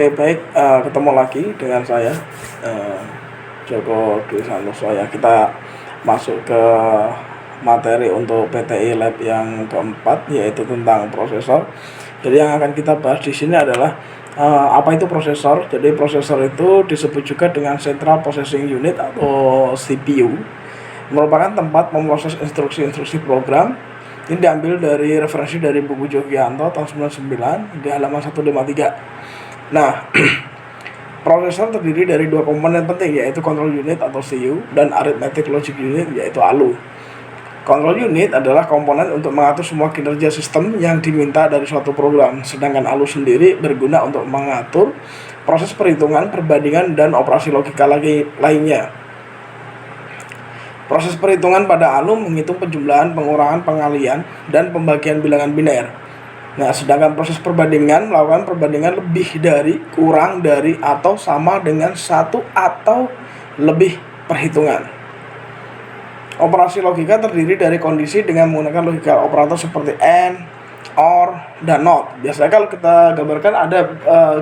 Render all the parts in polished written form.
Oke, baik, ketemu lagi dengan saya, eh, Joko Dwi Santoso ya. Kita masuk ke materi untuk PTI Lab yang keempat, yaitu tentang prosesor. Jadi yang akan kita bahas di sini adalah apa itu prosesor. Jadi prosesor itu disebut juga dengan Central Processing Unit atau CPU, merupakan tempat memproses instruksi-instruksi program. Ini diambil dari referensi dari buku Jogianto tahun 99 di halaman 153. Nah, prosesor terdiri dari dua komponen penting, yaitu control unit atau CPU dan arithmetic logic unit, yaitu ALU. Control unit adalah komponen untuk mengatur semua kinerja sistem yang diminta dari suatu program, sedangkan ALU sendiri berguna untuk mengatur proses perhitungan, perbandingan, dan operasi logika lainnya. Proses perhitungan pada ALU menghitung penjumlahan, pengurangan, pengalihan, dan pembagian bilangan biner. Nah, sedangkan proses perbandingan melakukan perbandingan lebih dari, kurang dari, atau sama dengan satu atau lebih perhitungan. Operasi logika terdiri dari kondisi dengan menggunakan logika operator seperti AND, OR, dan NOT. Biasanya kalau kita gambarkan ada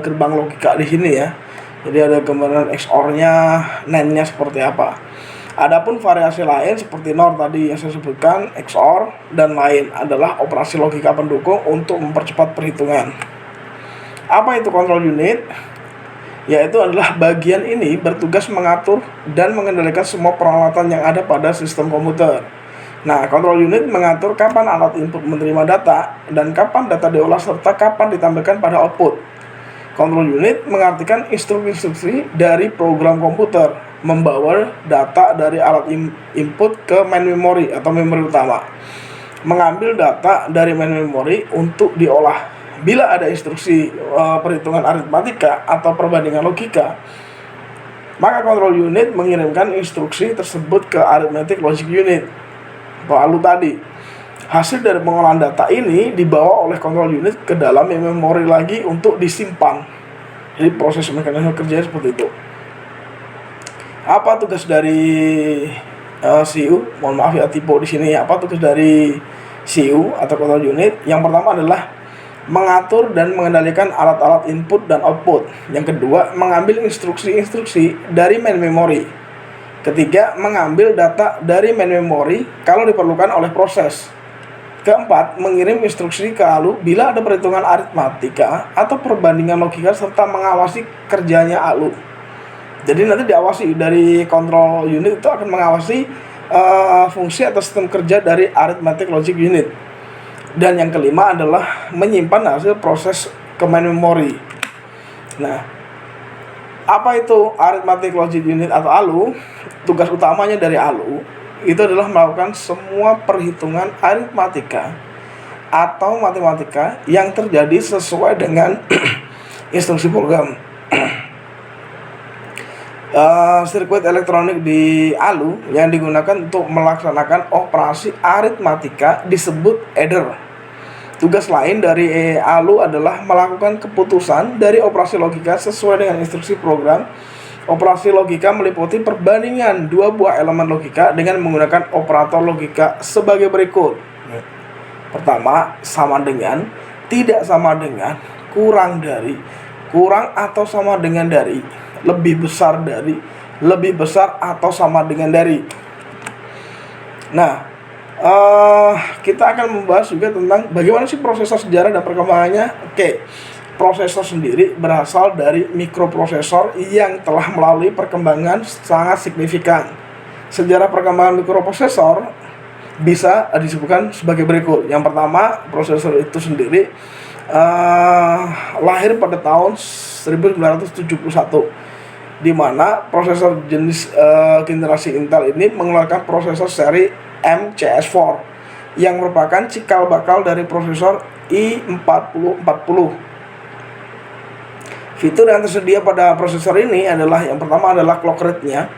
gerbang logika di sini ya. Jadi ada gambaran XOR-nya, NAND-nya seperti apa. Adapun variasi lain seperti NOR tadi yang saya sebutkan, XOR, dan lain adalah operasi logika pendukung untuk mempercepat perhitungan. Apa itu control unit? Yaitu adalah bagian ini bertugas mengatur dan mengendalikan semua peralatan yang ada pada sistem komputer. Nah, control unit mengatur kapan alat input menerima data dan kapan data diolah serta kapan ditampilkan pada output. Control unit mengartikan instruksi-instruksi dari program komputer membawa data dari alat input ke main memory atau memori utama, mengambil data dari main memory untuk diolah. Bila ada instruksi perhitungan aritmatika atau perbandingan logika, maka control unit mengirimkan instruksi tersebut ke arithmetic logic unit atau ALU tadi. Hasil dari pengolahan data ini dibawa oleh control unit ke dalam memori lagi untuk disimpan. Jadi proses mekanisme kerjanya seperti itu. Apa tugas dari CPU? Mohon maaf ya, typo di sini. Apa tugas dari CPU atau control unit? Yang pertama adalah mengatur dan mengendalikan alat-alat input dan output. Yang kedua, mengambil instruksi-instruksi dari main memory. Ketiga, mengambil data dari main memory kalau diperlukan oleh proses. Keempat, mengirim instruksi ke ALU bila ada perhitungan aritmatika atau perbandingan logika serta mengawasi kerjanya ALU. Jadi nanti diawasi dari control unit itu akan mengawasi fungsi atau sistem kerja dari arithmetic logic unit. Dan yang kelima adalah menyimpan hasil proses ke main memory. Nah, apa itu arithmetic logic unit atau ALU? Tugas utamanya dari ALU itu adalah melakukan semua perhitungan aritmatika atau matematika yang terjadi sesuai dengan instruksi program. Sirkuit elektronik di ALU yang digunakan untuk melaksanakan operasi aritmatika disebut adder. Tugas lain dari ALU adalah melakukan keputusan dari operasi logika sesuai dengan instruksi program. Operasi logika meliputi perbandingan dua buah elemen logika dengan menggunakan operator logika sebagai berikut. Pertama, sama dengan, tidak sama dengan, kurang dari, kurang atau sama dengan dari, lebih besar dari, lebih besar atau sama dengan dari. Nah, kita akan membahas juga tentang bagaimana sih prosesor sejarah dan perkembangannya. Oke, prosesor sendiri berasal dari mikroprosesor yang telah melalui perkembangan sangat signifikan. Sejarah perkembangan mikroprosesor bisa disebutkan sebagai berikut. Yang pertama, prosesor itu sendiri lahir pada tahun 1971, di mana prosesor jenis generasi Intel ini mengeluarkan prosesor seri MCS4 yang merupakan cikal bakal dari prosesor i4040. Fitur yang tersedia pada prosesor ini adalah yang pertama adalah clock rate-nya.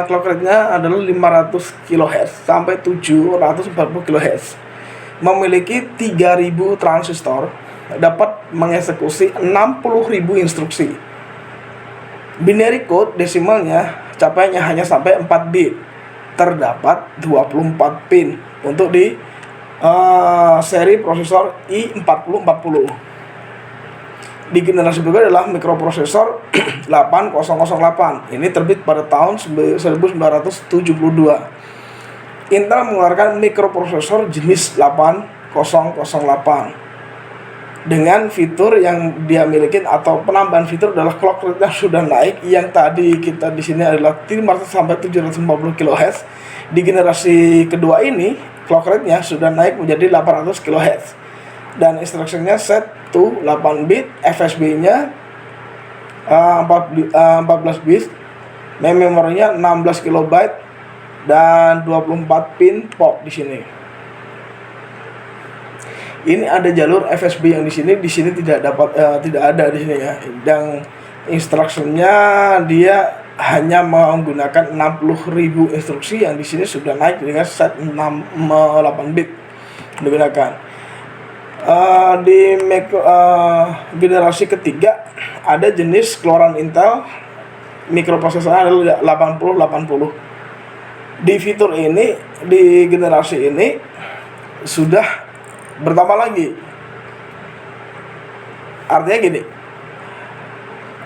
Clock rate-nya adalah 500 kHz sampai 740 kHz. Memiliki 3000 transistor, dapat mengeksekusi 60.000 instruksi. Binary code desimalnya capainya hanya sampai 4 bit. Terdapat 24 pin untuk di seri prosesor i4040. Di generasi berikutnya adalah mikroprosesor 8008. Ini terbit pada tahun 1972. Intel mengeluarkan mikroprosesor jenis 8008 dengan fitur yang dia miliki atau penambahan fitur adalah clock rate-nya sudah naik, yang tadi kita di sini adalah 500 sampai 750 kHz. Di generasi kedua ini clock rate-nya sudah naik menjadi 800 kHz dan instruksinya set to 8 bit, FSB-nya 14 bit, memorinya 16 KB dan 24 pin port di sini. Ini ada jalur FSB yang di sini tidak ada di sini ya. Dan instruksinya dia hanya menggunakan 60.000 instruksi, yang di sini sudah naik dengan set 8 bit digunakan. Di generasi ketiga ada jenis keluaran Intel mikroprosesornya adalah 8080. Di fitur ini, di generasi ini sudah bertambah lagi. Artinya gini,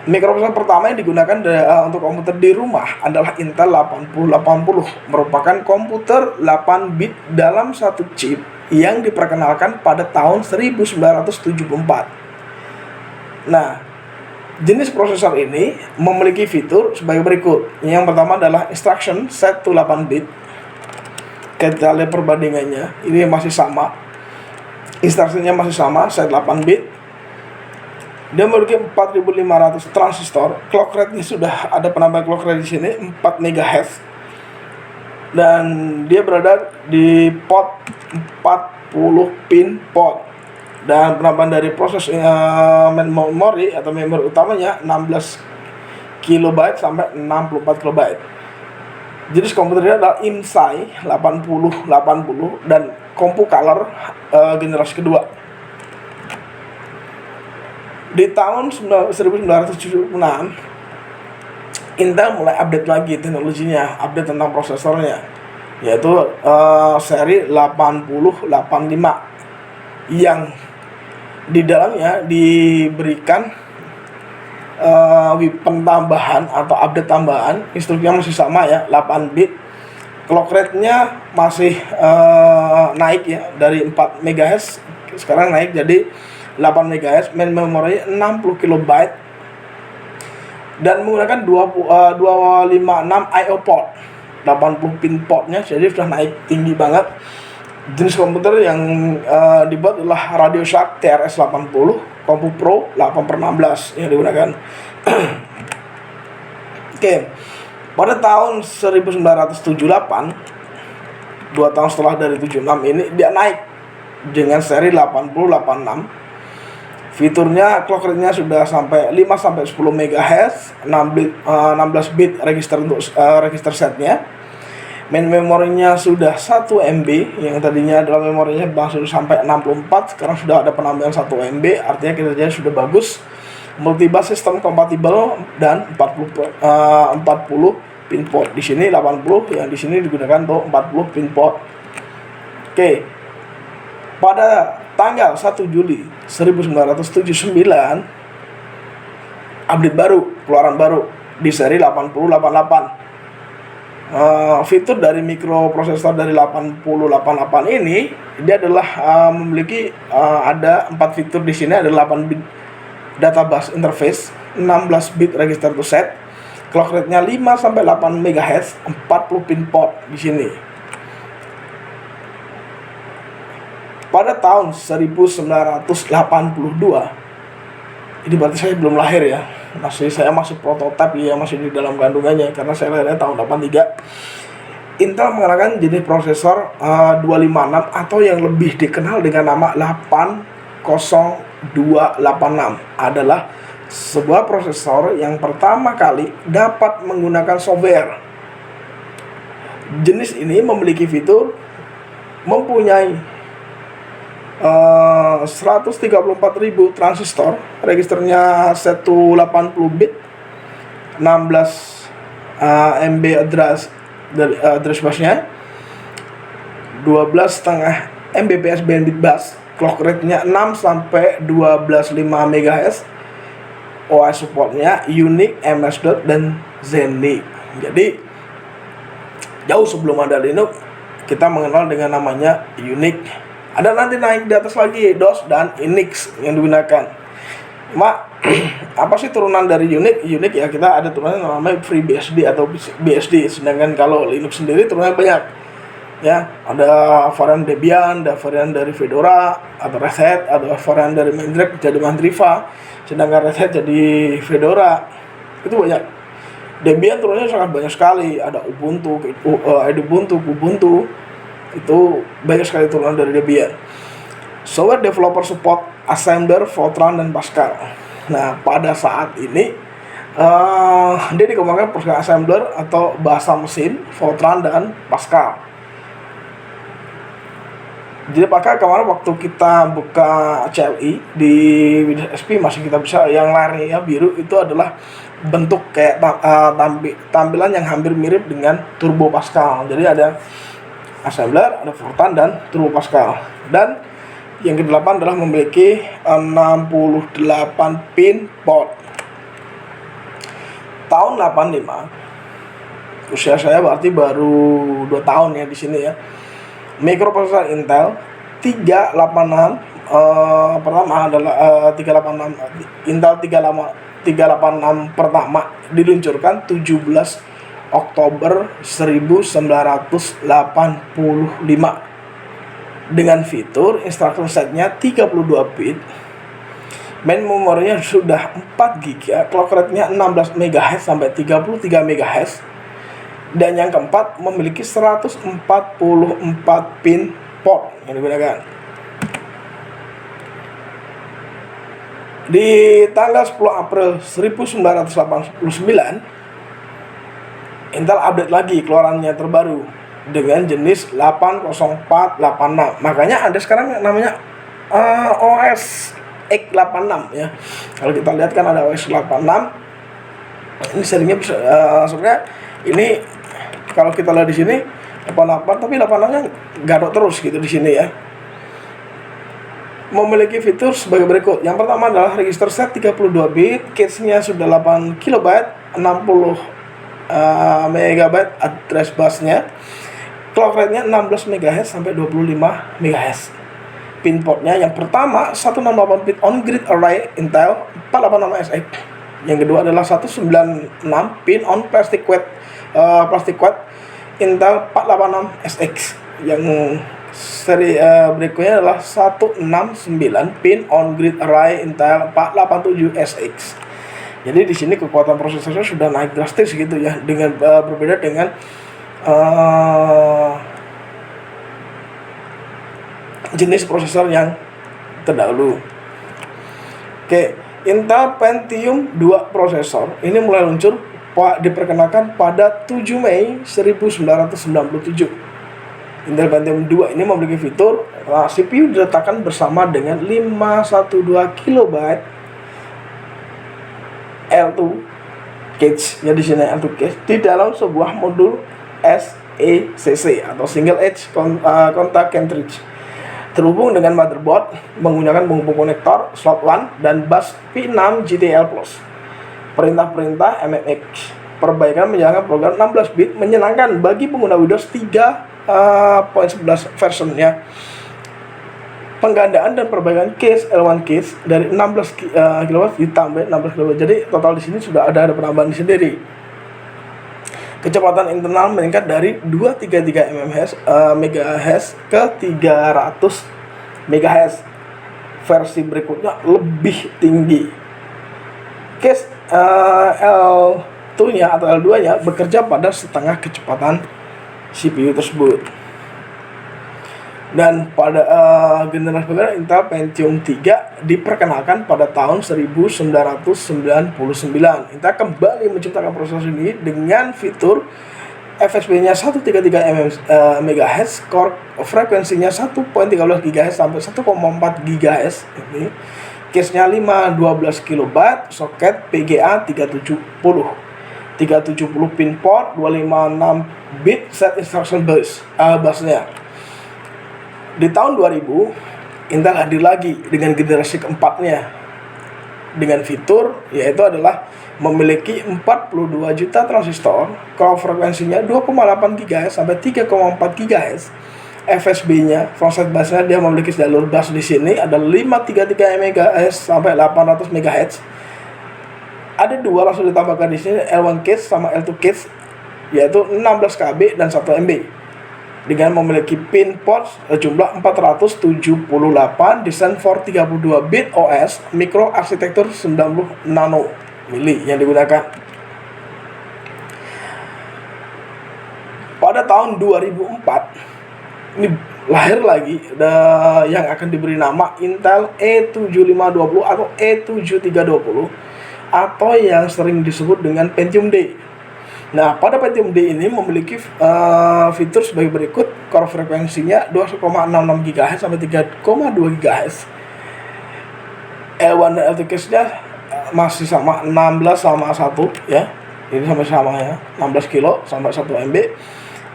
mikroprosesor pertama yang digunakan untuk komputer di rumah adalah Intel 8080, merupakan komputer 8 bit dalam satu chip yang diperkenalkan pada tahun 1974. Nah, jenis prosesor ini memiliki fitur sebagai berikut. Yang pertama adalah instruction set to 8 bit. Kita lihat perbandingannya, ini masih sama. Instruksinya masih sama, set 8 bit. Dia memiliki 4500 transistor. Clock rate-nya sudah ada penambahan clock rate di sini 4 MHz. Dan dia berada di port 40 pin port. Dan penambahan dari proses memori atau memori utamanya 16 KB sampai 64 KB. Jenis komputernya adalah IMSI 8080 dan CompuColor generasi kedua. Di tahun 1976 Intel mulai update lagi teknologinya, update tentang prosesornya, yaitu seri 8085 yang di dalamnya diberikan penambahan atau update tambahan. Instruksinya masih sama ya, 8 bit. Clock rate-nya masih naik ya, dari 4 MHz sekarang naik jadi 8 MHz. Main memori 60 KB dan menggunakan 256 I/O port, 80 pin portnya, jadi sudah naik tinggi banget. Jenis komputer yang dibuat adalah RadioShack TRS-80, CompuPro 8/16 yang digunakan. Oke. Pada tahun 1978, 2 tahun setelah dari 76 ini, dia naik dengan seri 8086. Fiturnya clock rate-nya sudah sampai 5 sampai 10 MHz, 16 bit register untuk register setnya. Main memorinya sudah 1 MB, yang tadinya adalah memorinya sudah sampai 64, sekarang sudah ada penambahan 1 MB, artinya kinerjanya sudah bagus. Multibus sistem kompatibel dan 40 pin port. Di sini 80, yang di sini digunakan untuk 40 pin port. Oke. Pada tanggal 1 Juli 1979 update baru, keluaran baru di seri 8088. Fitur dari mikroprosesor dari 8088 ini, dia adalah memiliki ada 4 fitur di sini. Ada 8 bit data bus interface, 16 bit register to set, clock rate-nya 5 sampai 8 MHz, 40 pin port di sini. Pada tahun 1982, ini berarti saya belum lahir ya, saya masih prototipe ya, masih di dalam kandungannya, karena saya lahirnya tahun 83. Intel mengenalkan jenis prosesor 256 atau yang lebih dikenal dengan nama 80286, adalah sebuah prosesor yang pertama kali dapat menggunakan software. Jenis ini memiliki fitur mempunyai 134.000 transistor, registernya 180 bit, 16 MB address dari address busnya, 12,5 Mbps bandwidth bus, clock rate-nya 6 sampai 12,5 MHz, OS supportnya Unix, MS-DOS, dan Zenix. Jadi jauh sebelum ada Linux, kita mengenal dengan namanya Unix. Ada nanti naik di atas lagi DOS dan Unix yang digunakan. Apa sih turunan dari Unix? Unix ya, kita ada turunan namanya FreeBSD atau BSD. Sedangkan kalau Linux sendiri turunannya banyak. Ya, ada varian Debian, ada varian dari Fedora, ada Red Hat, ada varian dari Mandrake jadi Mandriva, sedangkan Red Hat jadi Fedora. Itu banyak. Debian turunnya sangat banyak sekali. Ada Ubuntu, Ubuntu. Itu banyak sekali turunan dari Debian. Software developer support Assembler, Fortran, dan Pascal. Nah, pada saat ini dia dikembangkan persis Assembler atau bahasa mesin, Fortran, dan Pascal. Jadi pakai kemarin waktu kita buka CLI di Windows XP masih kita bisa yang layarnya ya biru itu adalah bentuk kayak tampilan yang hampir mirip dengan Turbo Pascal. Jadi ada Assembler, ada Fortran, dan Turbo Pascal. Dan yang ke-8 adalah memiliki 68 pin port. Tahun 85, usia saya berarti baru 2 tahun ya di sini ya. Mikroprosesor Intel 386, pertama adalah 386 Intel 386 pertama diluncurkan 17 Oktober 1985 dengan fitur instruction setnya 32 bit, main memorinya sudah 4 GB, clock rate-nya 16 MHz sampai 33 MHz. Dan yang keempat memiliki 144 pin port yang digunakan. Di tanggal 10 April 1989, Intel update lagi keluarannya terbaru dengan jenis 80486. Makanya ada sekarang yang namanya OS X86 ya. Kalau kita lihat kan ada OS 86. Ini serinya sebenarnya ini kalau kita lihat di sini 88, tapi 86-nya garuk terus gitu di sini ya. Memiliki fitur sebagai berikut. Yang pertama adalah register set 32 bit, cache-nya sudah 8 KB, 60 MB address bus-nya. Clock rate-nya 16 MHz sampai 25 MHz. Pin port-nya yang pertama 168 bit on-grid array Intel 486SX. Yang kedua adalah 196 pin on plastic quad Intel 486SX. Yang seri berikutnya adalah 169 pin on grid array Intel 487SX. Jadi di sini kekuatan prosesornya sudah naik drastis gitu ya, dengan berbeda dengan jenis prosesor yang terdahulu. Oke, Intel Pentium 2 prosesor ini mulai luncur diperkenalkan pada 7 Mei 1997. Intel Pentium 2 ini memiliki fitur CPU diletakkan bersama dengan 512 KB L2 cache ya, di sini L2 cache di dalam sebuah modul SECC atau Single Edge Contact Cartridge, terhubung dengan motherboard menggunakan penghubung konektor slot LAN dan bus P6 GTL+. Perintah-perintah MMX perbaikan menjalankan program 16 bit menyenangkan bagi pengguna Windows 3.11 versionnya. Penggandaan dan perbaikan cache L1 cache dari 16 KB ditambah 16 KB. Jadi total di sini sudah ada penambahan sendiri. Kecepatan internal meningkat dari 233 MHz ke 300 MHz. Versi berikutnya lebih tinggi. Cache L2-nya atau L2-nya bekerja pada setengah kecepatan CPU tersebut. Dan pada generasi berikutnya Intel Pentium 3 diperkenalkan pada tahun 1999. Intel kembali menciptakan prosesor ini dengan fitur FSP-nya 133 MHz, core frekuensinya 1.13 GHz sampai 1,4 GHz. Ini cache-nya 512 KB, soket PGA 370 pin port, 256 bit set instruction bus-nya. Di tahun 2000, Intel hadir lagi dengan generasi keempatnya dengan fitur yaitu adalah memiliki 42 juta transistor, clock frekuensinya 2,8 GHz sampai 3,4 GHz. FSB-nya, frontset busnya dia memiliki jalur bus di sini ada 533 MHz sampai 800 MHz. Ada dua langsung ditambahkan di sini, L1 case sama L2 case, yaitu 16 KB dan 1 MB. Dengan memiliki pin port jumlah 478, desain for 32 bit OS, mikro arsitektur 90 nano mili yang digunakan. Pada tahun 2004 ini lahir lagi yang akan diberi nama Intel E7520 atau E7320 atau yang sering disebut dengan Pentium D. Nah, pada Pentium D ini memiliki fitur sebagai berikut. Core frekuensinya 2,66 GHz sampai 3,2 GHz. L1 dan L2 cache-nya masih sama 16 sama 1 ya. Ini sama ya, 16 kilo sampai 1 MB.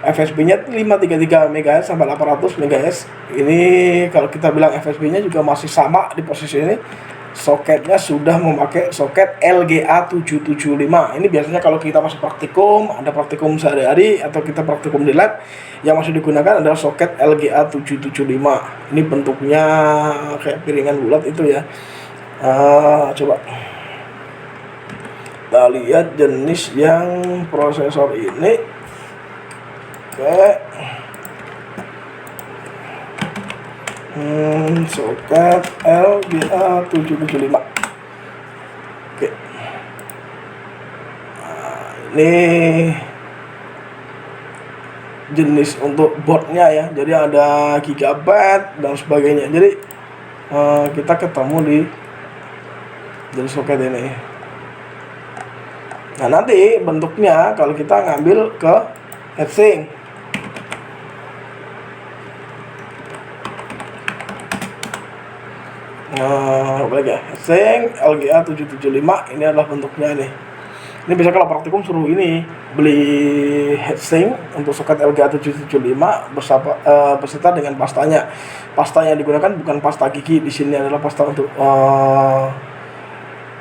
FSB-nya 533 MHz sampai 800 MHz. Ini kalau kita bilang FSB-nya juga masih sama di posisi ini. Soketnya sudah memakai soket LGA 775. Ini biasanya kalau kita masih praktikum, ada praktikum sehari-hari atau kita praktikum di lab, yang masih digunakan adalah soket LGA 775. Ini bentuknya kayak piringan bulat itu ya. Coba kita lihat jenis yang prosesor ini. Oke. Soket LGA 775. Oke. Nah, ini jenis untuk boardnya ya. Jadi ada gigabyte dan sebagainya. Jadi kita ketemu di jenis soket ini. Nah, nanti bentuknya kalau kita ngambil ke heatsink, lagi ya, heatsink LGA 775 ini adalah bentuknya nih. Ini bisa kalau praktikum suruh ini beli heatsink untuk soket LGA 775 beserta dengan pastanya. Pasta yang digunakan bukan pasta gigi, di sini adalah pasta untuk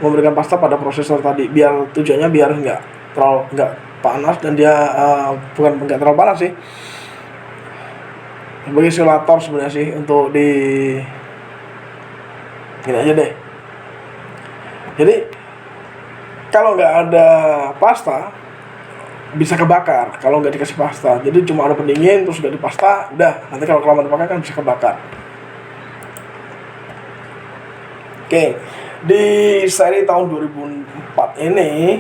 memberikan pasta pada prosesor tadi, biar tujuannya biar nggak panas dan dia bukan nggak terlalu panas sih, sebagai isolator sebenarnya sih untuk di gini aja deh. Jadi kalau nggak ada pasta bisa kebakar kalau nggak dikasih pasta. Jadi cuma ada pendingin terus nggak dipasta, udah nanti kalau lama dipakai kan bisa kebakar. Oke, di seri tahun 2004 ini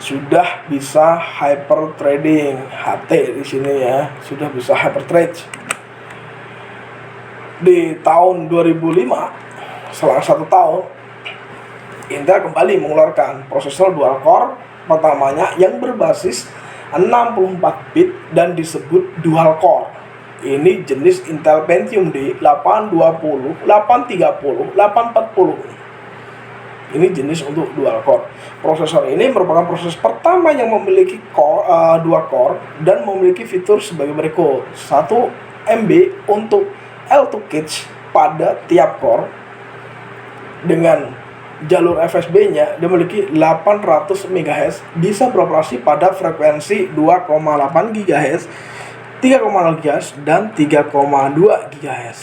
sudah bisa hyper trading, HT di sini ya, sudah bisa hyper trade. Di tahun 2005, selang 1 tahun, Intel kembali mengeluarkan prosesor dual core pertamanya yang berbasis 64 bit dan disebut dual core. Ini jenis Intel Pentium D 820, 830, 840. Ini jenis untuk dual core. Prosesor ini merupakan proses pertama yang memiliki dua core dan memiliki fitur sebagai berikut. 1 MB untuk L2 cache pada tiap core. Dengan jalur FSB-nya memiliki 800 MHz, bisa beroperasi pada frekuensi 2,8 GHz, 3,0 GHz dan 3,2 GHz.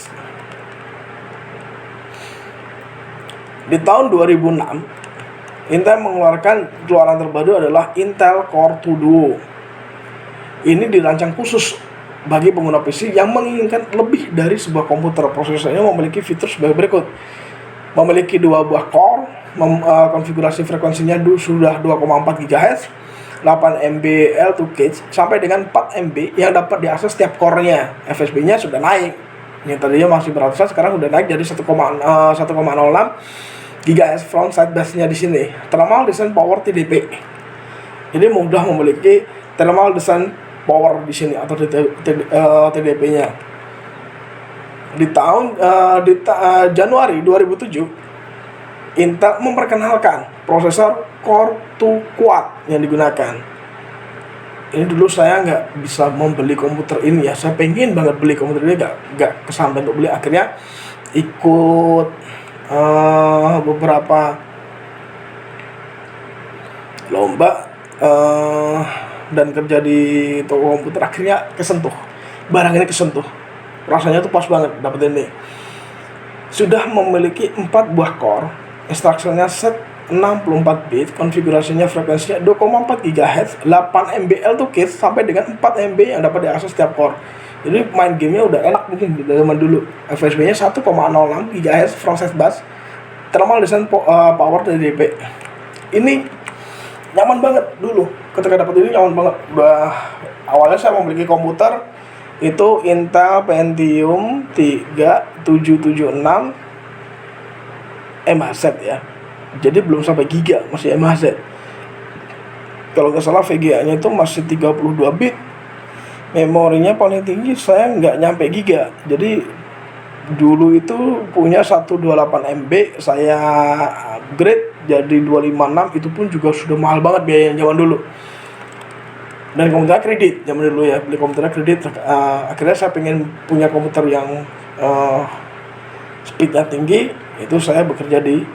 Di tahun 2006, Intel mengeluarkan keluaran terbaru adalah Intel Core 2 Duo. Ini dirancang khusus bagi pengguna PC yang menginginkan lebih dari sebuah komputer. Prosesornya memiliki fitur sebagai berikut. Memiliki 2 buah core, konfigurasi frekuensinya sudah 2,4 GHz, 8 MB L2 cache sampai dengan 4 MB yang dapat diakses setiap core-nya. FSB-nya sudah naik. Yang tadinya masih beratusan sekarang sudah naik jadi 1,06 GHz frontside bus-nya di sini. Thermal Design Power TDP. Jadi mudah memiliki thermal design power di sini atau TDP-nya. Di tahun Januari 2007, Intel memperkenalkan prosesor Core 2 Quad yang digunakan. Ini dulu saya nggak bisa membeli komputer ini ya. Saya pengen banget beli komputer ini, nggak kesampean untuk beli. Akhirnya ikut beberapa lomba dan kerja di toko komputer, akhirnya kesentuh, barang ini kesentuh, rasanya tuh pas banget dapet ini. Sudah memiliki 4 buah core, instruksinya set 64 bit, konfigurasinya frekuensinya 2,4 GHz, 8 MB L2 kit sampai dengan 4 MB yang dapat diakses setiap core. Jadi main gamenya udah enak mungkin di zaman dulu. FSB-nya 1,06 GHz process bus, thermal design power dari DP. Ini nyaman banget dulu, ketika dapat ini nyaman banget. Udah awalnya saya memiliki komputer itu Intel Pentium 3 776 MHz ya, jadi belum sampai giga, masih MHz. Kalau nggak salah VGA nya itu masih 32 bit, memorinya paling tinggi saya nggak nyampe giga. Jadi dulu itu punya 128 MB, saya upgrade jadi 256, itu pun juga sudah mahal banget biayanya zaman dulu. Dan komputer kredit zaman dulu ya, beli komputer kredit. Akhirnya saya pengen punya komputer yang speednya tinggi, itu saya bekerja di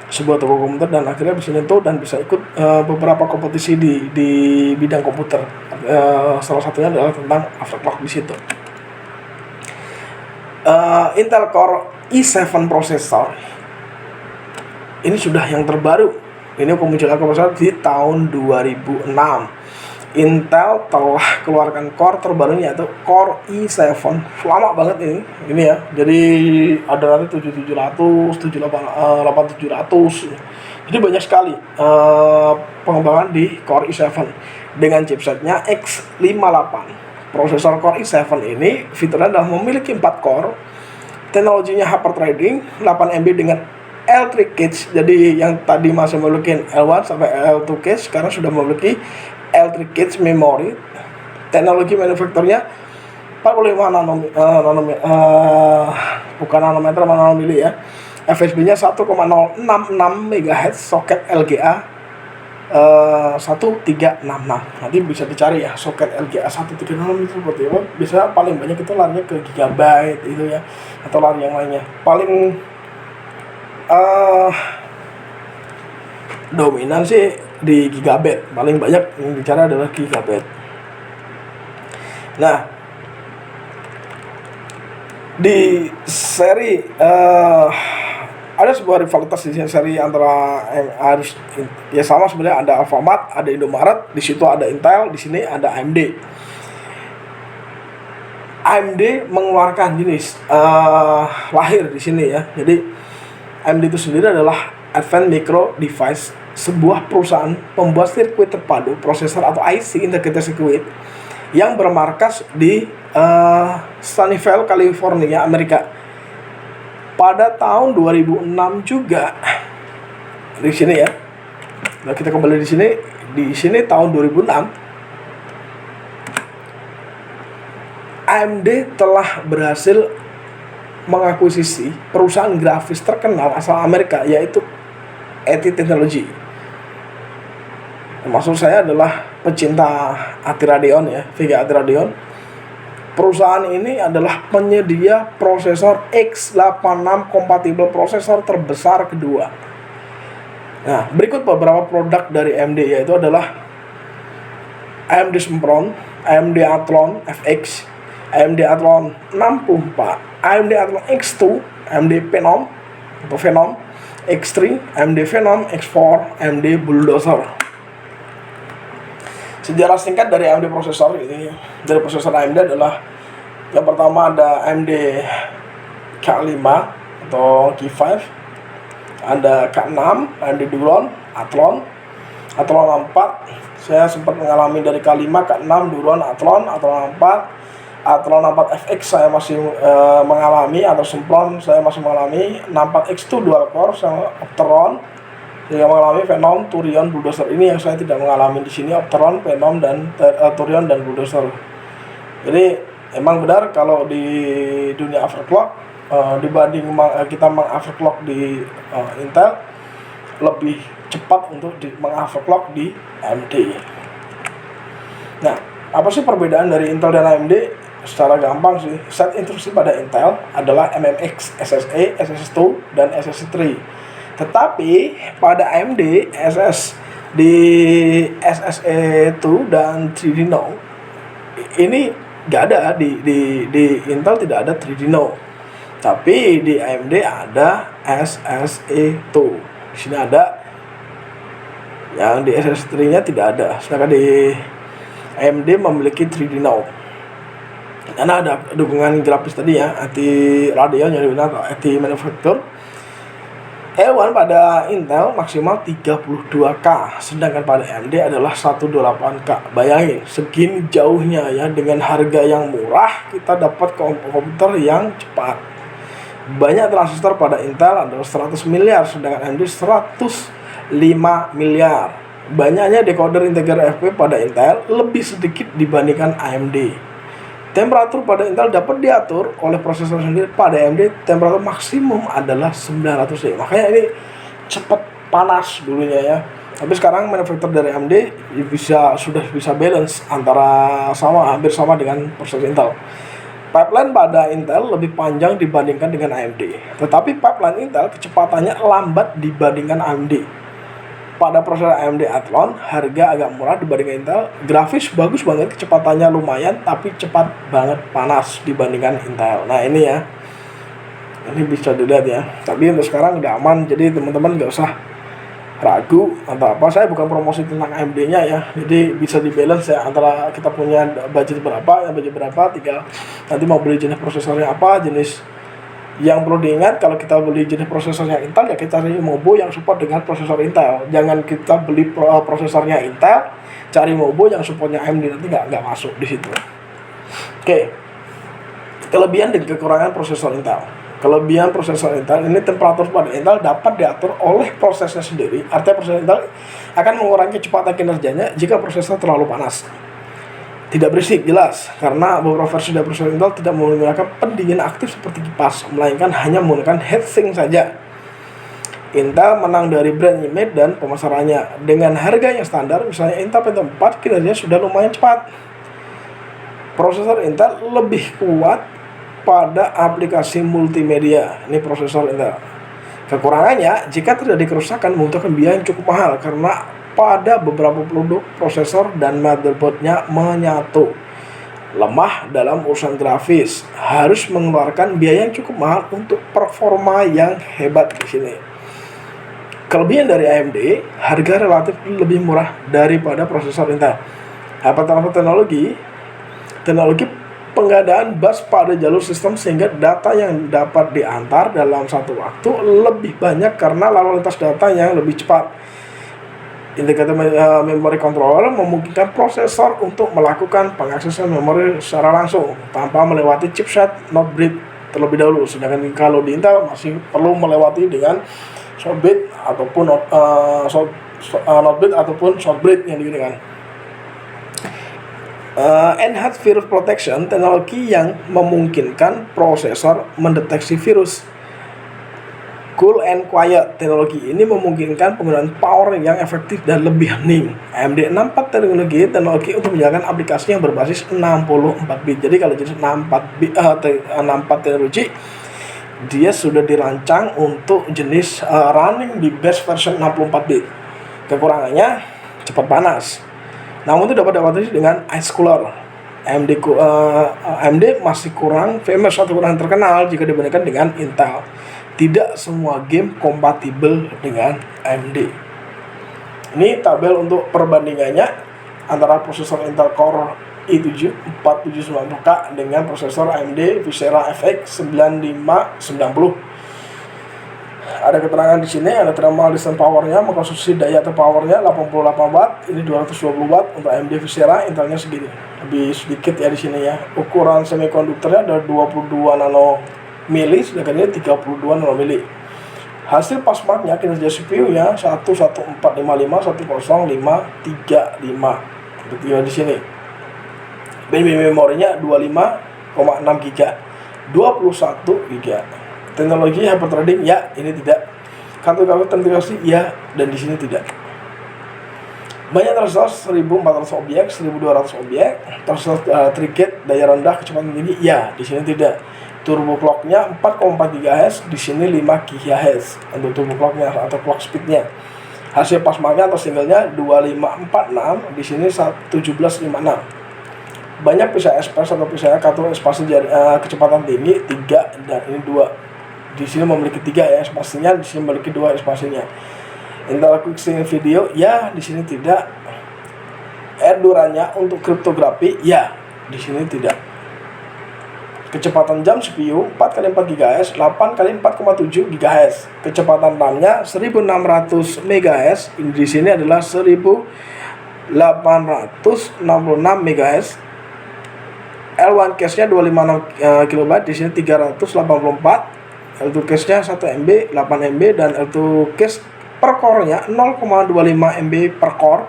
sebuah toko komputer dan akhirnya bisa nyentuh dan bisa ikut beberapa kompetisi di bidang komputer. Salah satunya adalah tentang overclock di situ. Intel Core i7 prosesor ini sudah yang terbaru. Ini kemunculan prosesor di tahun 2006. Intel telah keluarkan core terbarunya yaitu Core i7. Lama banget ini ya. Jadi ada nanti 7700, 8700. Jadi banyak sekali pengembangan di Core i7 dengan chipsetnya X58. Prosesor Core i7 ini fiturnya adalah memiliki 4 core, teknologinya hyper threading, 8 MB dengan L3 cache. Jadi yang tadi masih memiliki L1 sampai L2 cache, sekarang sudah memiliki L3 cache memory. Teknologi manufakturnya 45 nanometer, nanomili ya. FSB-nya 1,066 MHz, soket LGA 1366. Nanti bisa dicari ya, soket LGA 1366 itu seperti apa. Bisa paling banyak itu larinya ke gigabyte itu ya, atau lari yang lainnya. Paling dominan sih di gigabit, paling banyak yang bicara adalah gigabit. Nah, di seri ada sebuah rivalitas di seri antara harus ya sama sebenarnya, ada Alfamart, ada Indomaret, di situ ada Intel, di sini ada AMD. AMD mengeluarkan jenis lahir di sini ya. Jadi AMD itu sendiri adalah Advanced Micro Device, sebuah perusahaan pembuat sirkuit terpadu prosesor atau IC integrated circuit yang bermarkas di Sunnyvale, California, Amerika. Pada tahun 2006 juga di sini ya. Nah, kita kembali di sini tahun 2006 AMD telah berhasil mengakuisisi perusahaan grafis terkenal asal Amerika yaitu AT Technology. Maksud saya adalah pecinta AT Radeon ya, VGA AT Radeon. Perusahaan ini adalah penyedia prosesor X86 kompatibel, prosesor terbesar kedua. Nah, berikut beberapa produk dari AMD, yaitu adalah AMD Sempron, AMD Athlon FX, AMD Athlon 64, AMD Athlon X2, AMD Phenom atau Phenom X3, AMD Phenom X4, AMD Bulldozer. Sejarah singkat dari AMD prosesor ini, dari prosesor AMD adalah yang pertama ada AMD K5 atau K5, ada K6, AMD Duron, Athlon 4. Saya sempat mengalami dari K5, K6, Duron, Athlon 4, Athlon 4 FX saya masih mengalami, atau Sempron saya masih mengalami, 64X2 dual core sama Opteron. Saya mengalami Phenom, Turion, Bulldozer. Ini yang saya tidak mengalami di sini, Opteron, Phenom dan Turion dan Bulldozer. Jadi emang benar kalau di dunia overclock dibanding kita mengoverclock di Intel, lebih cepat untuk mengoverclock di AMD. Nah, apa sih perbedaan dari Intel dan AMD? secara gampang sih, set instruksi pada Intel adalah MMX, SSE, SSE2, dan SSE3. Tetapi pada AMD, di SSE2 dan 3D No ini nggak ada, di Intel tidak ada 3D No. Tapi di AMD ada SSE2. Di sini ada, yang di SSE3-nya tidak ada. Sedangkan di AMD memiliki 3D No. Karena ada dukungan grafis tadi ya, anti radio yang digunakan atau anti manufacture. E1 pada Intel maksimal 32K, sedangkan pada AMD adalah 128K. Bayangin, segini jauhnya ya, dengan harga yang murah kita dapat komputer yang cepat. Banyak transistor pada Intel adalah 100 miliar, sedangkan AMD 105 miliar. Banyaknya decoder integer FP pada Intel lebih sedikit dibandingkan AMD. Temperatur pada Intel dapat diatur oleh prosesor sendiri. Pada AMD temperatur maksimum adalah 900 C. Makanya ini cepat panas dulunya ya. Tapi sekarang manufaktur dari AMD sudah bisa balance antara hampir sama dengan prosesor Intel. Pipeline pada Intel lebih panjang dibandingkan dengan AMD. Tetapi pipeline Intel kecepatannya lambat dibandingkan AMD. Pada prosesor AMD Athlon, harga agak murah dibandingkan Intel. Grafis bagus banget, kecepatannya lumayan, tapi cepat banget panas dibandingkan Intel. Nah ini ya, ini bisa dilihat ya. Tapi untuk sekarang udah aman, jadi teman-teman nggak usah ragu atau apa. Saya bukan promosi tentang AMD-nya ya, jadi bisa dibalance ya antara kita punya budget berapa, tinggal nanti mau beli jenis prosesornya apa, jenis. Yang perlu diingat, kalau kita beli jenis prosesornya Intel ya kita cari Mobo yang support dengan prosesor Intel. Jangan kita beli prosesornya Intel, cari Mobo yang supportnya AMD, nanti nggak masuk di situ. Oke. Kelebihan dan kekurangan prosesor Intel. Kelebihan prosesor Intel ini, temperatur pada Intel dapat diatur oleh prosesnya sendiri. Artinya prosesor Intel akan mengurangi kecepatan kinerjanya jika prosesor terlalu panas. Tidak berisik, jelas, karena beberapa versi dari prosesor Intel tidak menggunakan pendingin aktif seperti kipas, melainkan hanya menggunakan heatsink saja. Intel menang dari brand image dan pemasarannya. Dengan harga yang standar, misalnya Intel Pentium 4, kinerjanya sudah lumayan cepat. Prosesor Intel lebih kuat pada aplikasi multimedia. Ini prosesor Intel. Kekurangannya, jika terjadi kerusakan membutuhkan biaya yang cukup mahal, karena pada beberapa produk prosesor dan motherboardnya menyatu. Lemah dalam urusan grafis, harus mengeluarkan biaya yang cukup mahal untuk performa yang hebat di sini. Kelebihan dari AMD, harga relatif lebih murah daripada prosesor Intel. Apa teknologi pengadaan bus pada jalur sistem, sehingga data yang dapat diantar dalam satu waktu lebih banyak karena lalu lintas data yang lebih cepat. Integrated memory controller memungkinkan prosesor untuk melakukan pengaksesan memori secara langsung tanpa melewati chipset not bridge terlebih dahulu. Sedangkan kalau di Intel masih perlu melewati dengan short bridge ataupun not bridge ataupun short bridge yang digunakan. Enhanced virus protection, teknologi yang memungkinkan prosesor mendeteksi virus. Cool and quiet, teknologi ini memungkinkan penggunaan power yang efektif dan lebih hening. AMD 64 teknologi untuk menjalankan aplikasi yang berbasis 64 bit. Jadi kalau jenis 64 teknologi, dia sudah dirancang untuk jenis running di base version 64 bit. Kekurangannya cepat panas. Namun itu dapat diatasi dengan ice cooler. AMD masih kurang famous atau kurang terkenal jika dibandingkan dengan Intel. Tidak semua game kompatibel dengan AMD. Ini tabel untuk perbandingannya antara prosesor Intel Core i7 4790K dengan prosesor AMD Visera FX 9590. Ada keterangan di sini, ada thermal distance powernya, mengkonsumsi daya atau powernya 88 watt, ini 220 watt untuk AMD Visera, Intelnya segini. Lebih sedikit ya di sini ya. Ukuran semikonduktornya ada 22 nanomili, sedangkan ini 32 nanomili. Hasil passmarknya, kinerja CPU-nya 11455 10535. Seperti di sini. Memorinya 25,6 GB, 21 GB. Teknologi hyperthreading ya, ini tidak. Kartu autentikasi ya, dan di sini tidak. Banyak transistor 1400 objek, 1200 objek, transistor trigate daya rendah kecepatan tinggi, ya di sini tidak. Turbo clocknya 4,4 GHz, di sini 5 GHz untuk turbo clocknya atau clock speednya. Hasil pasmanya atau singlenya 2546, di sini 1756. Banyak PCI Express atau PCI kartu spasi kecepatan tinggi 3 dan ini 2. Di sini memiliki 3 ya spasinya, di sini memiliki 2 spasinya. Intel Quick Video, ya di sini tidak. Duranya untuk kriptografi, ya di sini tidak. Kecepatan jam CPU 4x4 GHz, 8x4,7 GHz. Kecepatan RAM-nya 1600 MHz, di sini adalah 1866 MHz. L1 cache-nya 256 KB, di sini 384. L2 cache-nya 1 MB, 8 MB, dan L2 cache per core-nya 0,25 MB per core.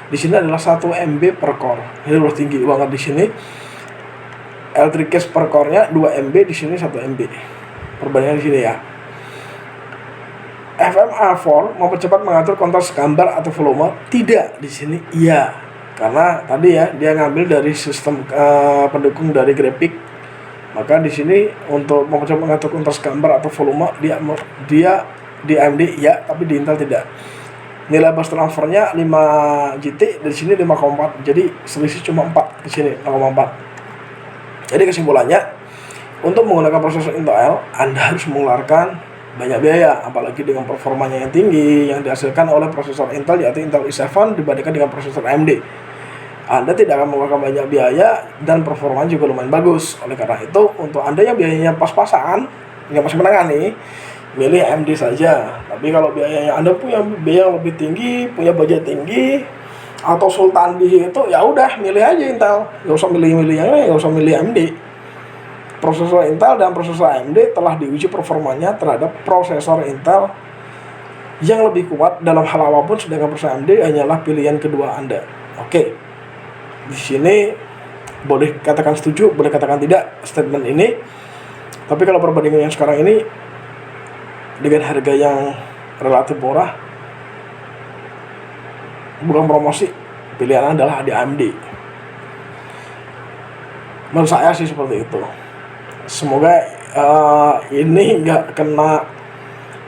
Di sini adalah 1 MB per core. Ini udah tinggi banget di sini. L3 cache per core-nya 2 MB, di sini 1 MB. Perbandingan di sini ya. FMA4 mempercepat mengatur kontras gambar atau volume? Tidak, di sini iya. Karena tadi ya dia ngambil dari sistem pendukung dari grafik. Maka di sini untuk mempercepat mengatur kontras gambar atau volume dia di AMD ya, tapi di Intel tidak. Nilai bus transfernya 5 GT, dari sini 5,4. Jadi selisih cuma 4 di sini 0,4. Jadi kesimpulannya, untuk menggunakan prosesor Intel Anda harus mengeluarkan banyak biaya, apalagi dengan performanya yang tinggi yang dihasilkan oleh prosesor Intel, yaitu Intel i7 dibandingkan dengan prosesor AMD. Anda tidak akan mengeluarkan banyak biaya dan performanya juga lumayan bagus. Oleh karena itu, untuk Anda yang biayanya pas-pasan, yang masih menengah nih, milih AMD saja. Tapi kalau biayanya Anda punya biaya yang lebih tinggi, punya budget tinggi, atau sultan di itu, ya udah milih aja Intel. Gak usah milih-milih yang lain, gak usah milih AMD. Prosesor Intel dan prosesor AMD telah diuji performanya terhadap prosesor Intel yang lebih kuat dalam hal apapun, sedangkan prosesor AMD hanyalah pilihan kedua Anda. Oke. Di sini boleh katakan setuju, boleh katakan tidak statement ini. Tapi kalau perbandingan yang sekarang ini dengan harga yang relatif murah, bukan promosi, pilihan adalah di AMD. Menurut saya sih seperti itu. Semoga ini nggak kena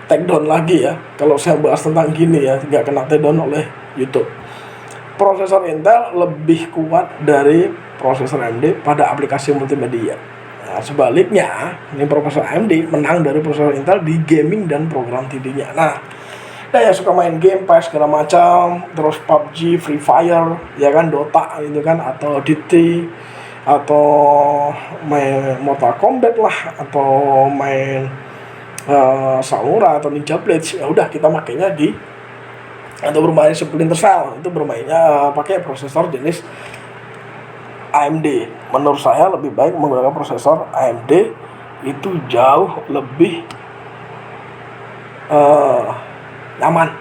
take down lagi ya. Kalau saya bahas tentang gini ya, nggak kena take down oleh YouTube. Prosesor Intel lebih kuat dari prosesor AMD pada aplikasi multimedia. Nah, sebaliknya, ini prosesor AMD menang dari prosesor Intel di gaming dan program 3D-nya. Nah, yang suka main game, PS segala macam, terus PUBG, Free Fire, ya kan, Dota gitu kan, atau DT, atau main Mortal Kombat lah, atau main Samurai atau Ninja Blade, ya udah kita makainya atau bermain Splinter Cell, itu bermainnya pakai prosesor jenis AMD. Menurut saya lebih baik menggunakan prosesor AMD, itu jauh lebih nyaman.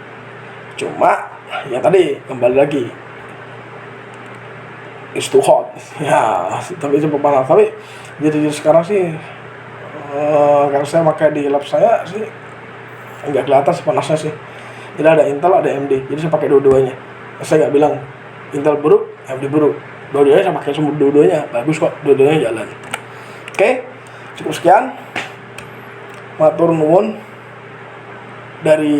Cuma ya tadi kembali lagi, it's too hot ya, tapi cukup panas. Tapi jadi sekarang sih kalau saya pakai di lab saya sih nggak kelihatan panasnya sih. Jadi ada Intel, ada AMD, jadi saya pakai dua-duanya. Saya nggak bilang Intel buruk, AMD buruk. Dua-duanya saya pakai semua, dua-duanya bagus kok, dua-duanya jalan. Oke, cukup sekian. Matur nuwun dari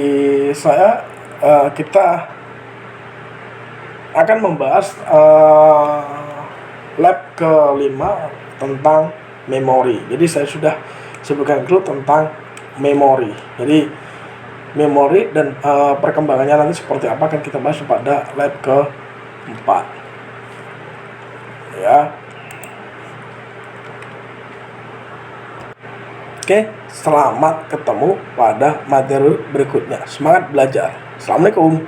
saya. Kita akan membahas lab kelima tentang memori. Jadi saya sudah sebutkan dulu tentang memori. Jadi memori dan perkembangannya nanti seperti apa akan kita bahas pada lab keempat. Ya. Oke, selamat ketemu pada materi berikutnya. Semangat belajar. Assalamualaikum.